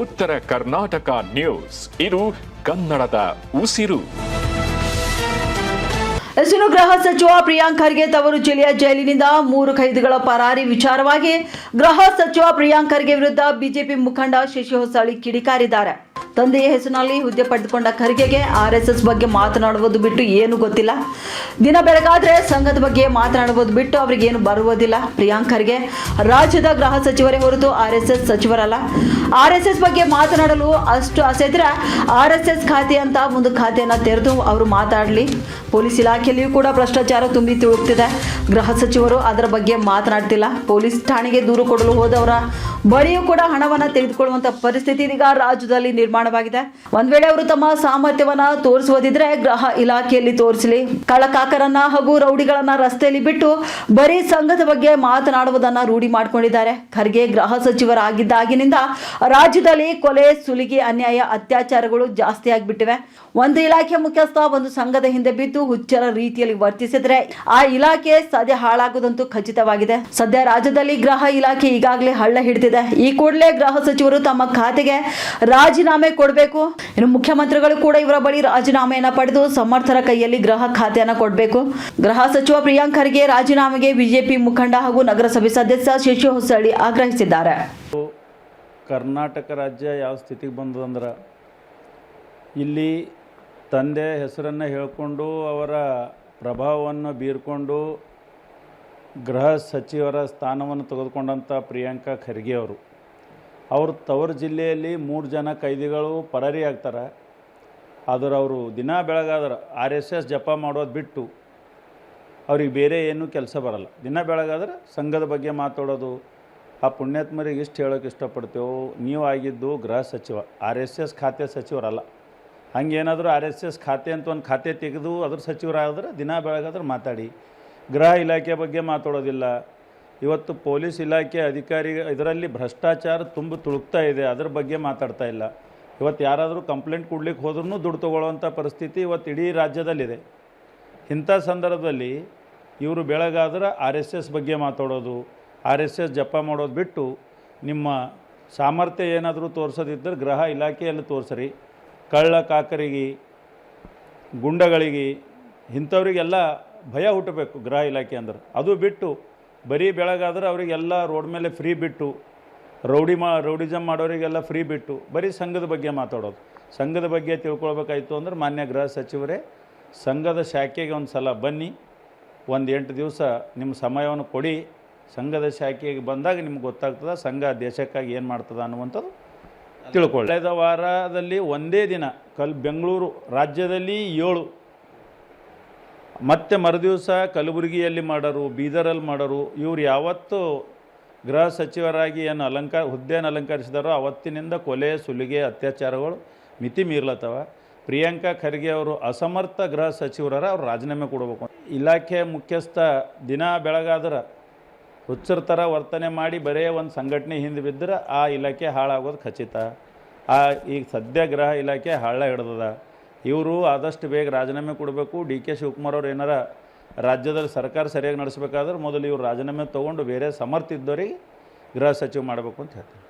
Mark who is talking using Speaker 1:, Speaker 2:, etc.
Speaker 1: ಉತ್ತರ ಕರ್ನಾಟಕ ನ್ಯೂಸ್, ಇದು ಕನ್ನಡದ ಉಸಿರು.
Speaker 2: ಇನ್ನು ಗೃಹ ಸಚಿವ ಪ್ರಿಯಾಂಕ್ ಖರ್ಗೆ ತವರು ಜಿಲ್ಲೆಯ ಜೈಲಿನಿಂದ 3 ಖೈದಿಗಳ ಪರಾರಿ ವಿಚಾರವಾಗಿ ಗೃಹ ಸಚಿವ ಪ್ರಿಯಾಂಕ್ ಖರ್ಗೆ ವಿರುದ್ಧ ಬಿಜೆಪಿ ಮುಖಂಡ ಶಶಿ ಹೊಸಳ್ಳಿ ಕಿಡಿಕಾರಿದ್ದಾರೆ. ತಂದೆಯ ಹೆಸರಿನಲ್ಲಿ ಹುದ್ದೆ ಪಡೆದುಕೊಂಡ ಖರ್ಗೆಗೆ ಆರ್ಎಸ್ಎಸ್ ಬಗ್ಗೆ ಮಾತನಾಡುವುದು ಬಿಟ್ಟು ಏನು ಗೊತ್ತಿಲ್ಲ. ದಿನ ಬೆಳಗಾದ್ರೆ ಸಂಘದ ಬಗ್ಗೆ ಮಾತನಾಡುವುದು ಬಿಟ್ಟು ಅವರಿಗೇನು ಬರುವುದಿಲ್ಲ. ಪ್ರಿಯಾಂಕ್ ಖರ್ಗೆ ರಾಜ್ಯದ ಗೃಹ ಸಚಿವರೇ ಹೊರತು ಆರ್ಎಸ್ಎಸ್ ಸಚಿವರಲ್ಲ. ಆರ್ಎಸ್ಎಸ್ ಬಗ್ಗೆ ಮಾತನಾಡಲು ಅಷ್ಟು ಆಸೆಯಿದ್ರೆ ಆರ್ಎಸ್ಎಸ್ ಖಾತೆ ಅಂತ ಒಂದು ಖಾತೆಯನ್ನು ತೆರೆದು ಅವರು ಮಾತಾಡಲಿ. ಪೊಲೀಸ್ ಇಲಾಖೆಯಲ್ಲಿಯೂ ಕೂಡ ಭ್ರಷ್ಟಾಚಾರ ತುಂಬಿ ತುಳುಕ್ತಿದೆ. ಗೃಹ ಸಚಿವರು ಅದರ ಬಗ್ಗೆ ಮಾತನಾಡ್ತಿಲ್ಲ. ಪೊಲೀಸ್ ಠಾಣೆಗೆ ದೂರು ಕೊಡಲು ಹೋದವರ ಬಳಿಯೂ ಕೂಡ ಹಣವನ್ನು ತೆಗೆದುಕೊಳ್ಳುವಂತ ಪರಿಸ್ಥಿತಿ ಇದೀಗ ರಾಜ್ಯದಲ್ಲಿ ನಿರ್ಮಾಣವಾಗಿದೆ. ಒಂದ್ ವೇಳೆ ಅವರು ತಮ್ಮ ಸಾಮರ್ಥ್ಯವನ್ನ ತೋರಿಸುವುದಿದ್ರೆ ಗೃಹ ಇಲಾಖೆಯಲ್ಲಿ ತೋರಿಸಲಿ. ಕಳ್ಳಕಾಕರನ್ನ ಹಾಗೂ ರೌಡಿಗಳನ್ನ ರಸ್ತೆಯಲ್ಲಿ ಬಿಟ್ಟು ಬರೀ ಸಂಘದ ಬಗ್ಗೆ ಮಾತನಾಡುವುದನ್ನ ರೂಢಿ ಮಾಡಿಕೊಂಡಿದ್ದಾರೆ. ಖರ್ಗೆ ಗೃಹ ಸಚಿವರಾಗಿದ್ದಾಗಿನಿಂದ ರಾಜ್ಯದಲ್ಲಿ ಕೊಲೆ, ಸುಲಿಗೆ, ಅನ್ಯಾಯ, ಅತ್ಯಾಚಾರಗಳು ಜಾಸ್ತಿ ಆಗಿಬಿಟ್ಟಿವೆ. ಒಂದು ಇಲಾಖೆ ಮುಖ್ಯಸ್ಥ ಒಂದು ಸಂಘದ ಹಿಂದೆ ಬಿದ್ದು ಹುಚ್ಚರ ರೀತಿಯಲ್ಲಿ ವರ್ತಿಸಿದ್ರೆ ಆ ಇಲಾಖೆ ಸದ್ಯ ಹಾಳಾಗುವುದಂತೂ ಖಚಿತವಾಗಿದೆ. ಸದ್ಯ ರಾಜ್ಯದಲ್ಲಿ ಗೃಹ ಇಲಾಖೆ ಈಗಾಗಲೇ ಹಳ್ಳ ಹಿಡಿದಿದೆ. ಈ ಕೂಡಲೇ ಗೃಹ ಸಚಿವರು ತಮ್ಮ ಖಾತೆಗೆ ರಾಜೀನಾಮೆ ಕೊಡಬೇಕು. ಇನ್ನು ಮುಖ್ಯಮಂತ್ರಿಗಳು ಕೂಡ ಇವರ ಬಳಿ ರಾಜೀನಾಮೆಯನ್ನ ಪಡೆದು ಸಮರ್ಥರ ಕೈಯಲ್ಲಿ ಗೃಹ ಖಾತೆಯನ್ನ ಕೊಡಬೇಕು. ಗೃಹ ಸಚಿವ ಪ್ರಿಯಾಂಕ್ ಖರ್ಗೆ ರಾಜೀನಾಮೆಗೆ ಬಿಜೆಪಿ ಮುಖಂಡ ಹಾಗೂ ನಗರಸಭೆ ಸದಸ್ಯ ಶಶಿ ಹೊಸಳ್ಳಿ ಆಗ್ರಹಿಸಿದ್ದಾರೆ.
Speaker 3: ಕರ್ನಾಟಕ ರಾಜ್ಯ ಯಾವ ಸ್ಥಿತಿಗೆ ಬಂದದಂದ್ರೆ ಇಲ್ಲಿ ತಂದೆ ಹೆಸರನ್ನು ಹೇಳಿಕೊಂಡು ಅವರ ಪ್ರಭಾವವನ್ನು ಬೀರ್ಕೊಂಡು ಗೃಹ ಸಚಿವರ ಸ್ಥಾನವನ್ನು ತೆಗೆದುಕೊಂಡಂಥ ಪ್ರಿಯಾಂಕಾ ಖರ್ಗೆ ಅವರು ತವರು ಜಿಲ್ಲೆಯಲ್ಲಿ 3 ಜನ ಕೈದಿಗಳು ಪರಾರಿ ಆಗ್ತಾರೆ. ಆದ್ರೆ ಅವರು ದಿನ ಬೆಳಗಾದ್ರೆ RSS ಜಪ ಮಾಡೋದು ಬಿಟ್ಟು ಅವ್ರಿಗೆ ಬೇರೆ ಏನೂ ಕೆಲಸ ಬರಲ್ಲ. ದಿನ ಬೆಳಗಾದ್ರೆ ಸಂಘದ ಬಗ್ಗೆ ಮಾತಾಡೋದು. ಆ ಪುಣ್ಯಾತ್ಮರಿಗೆ ಇಷ್ಟು ಹೇಳೋಕೆ ಇಷ್ಟಪಡ್ತೇವೆ, ನೀವು ಆಗಿದ್ದು ಗೃಹ ಸಚಿವ, RSS ಖಾತೆ ಸಚಿವರಲ್ಲ. ಹಂಗೇನಾದರೂ RSS ಖಾತೆ ಅಂತ ಒಂದು ಖಾತೆ ತೆಗೆದು ಅದ್ರ ಸಚಿವರಾದ್ರೆ ದಿನ ಬೆಳಗಾದ್ರೆ ಮಾತಾಡಿ. ಗೃಹ ಇಲಾಖೆ ಬಗ್ಗೆ ಮಾತಾಡೋದಿಲ್ಲ. ಇವತ್ತು ಪೊಲೀಸ್ ಇಲಾಖೆ ಅಧಿಕಾರಿ ಇದರಲ್ಲಿ ಭ್ರಷ್ಟಾಚಾರ ತುಳುಕ್ತಾ ಇದೆ, ಅದ್ರ ಬಗ್ಗೆ ಮಾತಾಡ್ತಾ ಇಲ್ಲ. ಇವತ್ತು ಯಾರಾದರೂ ಕಂಪ್ಲೇಂಟ್ ಕೊಡ್ಲಿಕ್ಕೆ ಹೋದ್ರೂ ದುಡ್ಡು ತೊಗೊಳ್ಳೋವಂಥ ಪರಿಸ್ಥಿತಿ ಇವತ್ತು ಇಡೀ ರಾಜ್ಯದಲ್ಲಿದೆ. ಇಂಥ ಸಂದರ್ಭದಲ್ಲಿ ಇವರು ಬೆಳಗಾದ್ರೆ RSS ಬಗ್ಗೆ ಮಾತಾಡೋದು, RSS ಜಪ ಮಾಡೋದು ಬಿಟ್ಟು ನಿಮ್ಮ ಸಾಮರ್ಥ್ಯ ಏನಾದರೂ ತೋರಿಸೋದಿದ್ದರೆ ಗೃಹ ಇಲಾಖೆಯಲ್ಲಿ ತೋರಿಸ್ರಿ. ಕಳ್ಳ ಕಾಕರಿಗೆ, ಗುಂಡಗಳಿಗೆ, ಇಂಥವ್ರಿಗೆಲ್ಲ ಭಯ ಹುಟ್ಟಬೇಕು ಗೃಹ ಇಲಾಖೆ ಅಂದ್ರೆ. ಅದು ಬಿಟ್ಟು ಬರೀ ಬೆಳಗಾದ್ರೆ ಅವರಿಗೆಲ್ಲ ರೋಡ್ ಮೇಲೆ ಫ್ರೀ ಬಿಟ್ಟು, ರೌಡಿಸಮ್ ಮಾಡೋರಿಗೆಲ್ಲ ಫ್ರೀ ಬಿಟ್ಟು ಬರೀ ಸಂಘದ ಬಗ್ಗೆ ಮಾತಾಡೋದು. ಸಂಘದ ಬಗ್ಗೆ ತಿಳ್ಕೊಳ್ಬೇಕಾಯ್ತು ಅಂದ್ರೆ ಮಾನ್ಯ ಗೃಹ ಸಚಿವರೇ ಸಂಘದ ಶಾಖೆಗೆ ಒಂದು ಸಲ ಬನ್ನಿ, ಒಂದು 8 ದಿವಸ ನಿಮ್ಮ ಸಮಯವನ್ನು ಕೊಡಿ. ಸಂಘದ ಶಾಖೆಗೆ ಬಂದಾಗ ನಿಮ್ಗೆ ಗೊತ್ತಾಗ್ತದೆ ಸಂಘ ದೇಶಕ್ಕಾಗಿ ಏನು ಮಾಡ್ತದೆ ಅನ್ನುವಂಥದ್ದು ತಿಳ್ಕೊಳ್ಳಿ. ಕಳೆದ ವಾರದಲ್ಲಿ ಒಂದೇ ದಿನ ಬೆಂಗಳೂರು ರಾಜ್ಯದಲ್ಲಿ 7, ಮತ್ತೆ ಮರುದಿವಸ ಕಲಬುರಗಿಯಲ್ಲಿ ಮಾಡೋರು, ಬೀದರಲ್ಲಿ ಮಾಡೋರು. ಇವ್ರು ಯಾವತ್ತು ಗೃಹ ಸಚಿವರಾಗಿ ಏನು ಹುದ್ದೆಯನ್ನು ಅಲಂಕರಿಸಿದಾರೋ ಅವತ್ತಿನಿಂದ ಕೊಲೆ, ಸುಲಿಗೆ, ಅತ್ಯಾಚಾರಗಳು ಮಿತಿ ಮೀರ್ಲತ್ತವ. ಪ್ರಿಯಾಂಕಾ ಖರ್ಗೆ ಅವರು ಅಸಮರ್ಥ ಗೃಹ ಸಚಿವರ ಅವ್ರು ರಾಜೀನಾಮೆ ಕೊಡಬೇಕು. ಇಲಾಖೆ ಮುಖ್ಯಸ್ಥ ದಿನ ಬೆಳಗಾದ್ರೆ ಹುಚ್ಚರ ಥರ ವರ್ತನೆ ಮಾಡಿ ಬರೇ ಒಂದು ಸಂಘಟನೆ ಹಿಂದೆ ಬಿದ್ದರೆ ಆ ಇಲಾಖೆ ಹಾಳಾಗೋದು ಖಚಿತ. ಈಗ ಸದ್ಯ ಗೃಹ ಇಲಾಖೆ ಹಳ್ಳ ಹಿಡ್ದದ. ಇವರು ಆದಷ್ಟು ಬೇಗ ರಾಜೀನಾಮೆ ಕೊಡಬೇಕು. DK ಶಿವಕುಮಾರ್ ಅವ್ರು ಏನಾರ ರಾಜ್ಯದಲ್ಲಿ ಸರ್ಕಾರ ಸರಿಯಾಗಿ ನಡೆಸಬೇಕಾದ್ರೆ ಮೊದಲು ಇವರು ರಾಜೀನಾಮೆ ತೊಗೊಂಡು ಬೇರೆ ಸಮರ್ಥ ಇದ್ದವರಿಗೆ ಗೃಹ ಸಚಿವ ಮಾಡಬೇಕು ಅಂತ ಹೇಳ್ತೀನಿ.